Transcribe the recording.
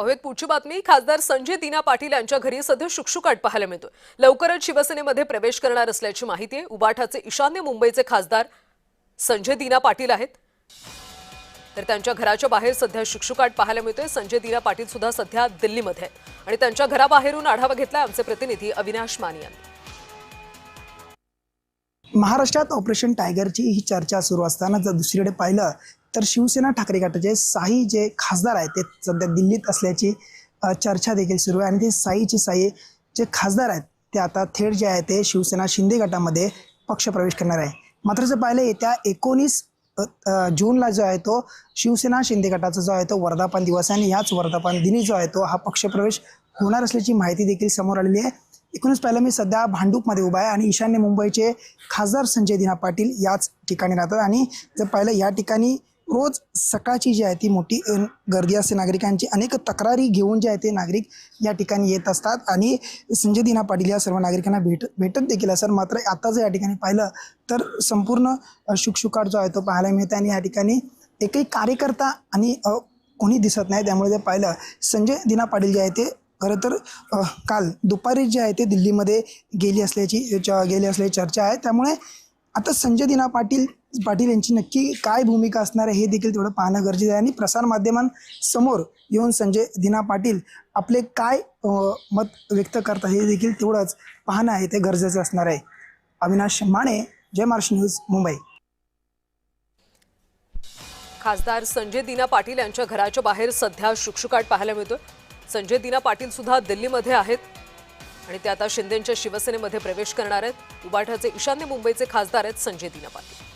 अवेत पुढची बातमी. खासदार संजय दिना पाटील यांच्या घरी सध्या शुकशुकाट पाहायला मिळतोय. लवकरच शिवसेनेमध्ये प्रवेश करणार असल्याची माहिती आहे. उबाठाचे ईशान्य मुंबईचे खासदार संजय दिना पाटील आहेत, तर त्यांच्या घराच्या बाहेर सध्या शुकशुकाट पाहायला मिळतोय. संजय दिना पाटील सुद्धा सध्या दिल्लीमध्ये आहेत आणि त्यांच्या घराबाहेरून आढावा घेतला आमचे प्रतिनिधी अविनाश माने यांनी. महाराष्ट्रात ऑपरेशन टायगरची ही चर्चा सुरू असताना जर दुसरीकडे पाहिलं तर शिवसेना ठाकरे गटाचे साई जे खासदार आहेत ते सध्या दिल्लीत असल्याची चर्चा देखील सुरू आहे. आणि ते साई जे खासदार आहेत ते आता थेट जे आहे ते शिवसेना शिंदे गटामध्ये पक्षप्रवेश करणार आहे. मात्र जर पाहिलं येत्या 19 जूनला जो आहे तो शिवसेना शिंदे गटाचा जो आहे तो वर्धापन दिवस आहे आणि याच वर्धापन दिनी जो आहे तो हा पक्षप्रवेश होणार असल्याची माहिती देखील समोर आलेली आहे. एकूणच पाहिलं मी सध्या भांडूपमध्ये उभा आहे आणि ईशान्य मुंबईचे खासदार संजय दिना पाटील याच ठिकाणी राहतात. आणि जर पाहिलं या ठिकाणी रोज सकाळची जी आहे ती मोठी गर्दी असते नागरिकांची. अनेक तक्रारी घेऊन जे आहे ते नागरिक या ठिकाणी येत असतात आणि संजय दिना पाटील या सर्व नागरिकांना भेटत देखील असतात. मात्र आता जर या ठिकाणी पाहिलं तर संपूर्ण शुकशुकाट जो आहे तो पाहायला मिळत आहे आणि या ठिकाणी एकही कार्यकर्ता आणि कोणी दिसत नाही. त्यामुळे जर पाहिलं संजय दिना पाटील जे आहे ते खरं तर काल दुपारी जे आहे ते दिल्लीमध्ये गेली असल्याची चर्चा आहे. त्यामुळे आता संजय दिना पाटील यांची नक्की काय भूमिका असणार आहे हे देखील तेवढं पाहणं गरजेचं आहे. आणि प्रसारमाध्यमांसमोर येऊन संजय दिना पाटील आपले काय मत व्यक्त करतात हे देखील तेवढंच पाहणं आहे ते गरजेचं असणार आहे. अविनाश माने, जय महाराष्ट्र न्यूज, मुंबई. खासदार संजय दिना पाटील यांच्या घराच्या बाहेर सध्या शुकशुकाट पाहायला मिळतोय. संजय दिना पाटील सुद्धा दिल्लीमध्ये आहेत आणि ते आता शिंदेंच्या शिवसेनेमध्ये प्रवेश करणार आहेत. उबाठाचे ईशान्य मुंबईचे खासदार आहेत संजय दिना पाटील.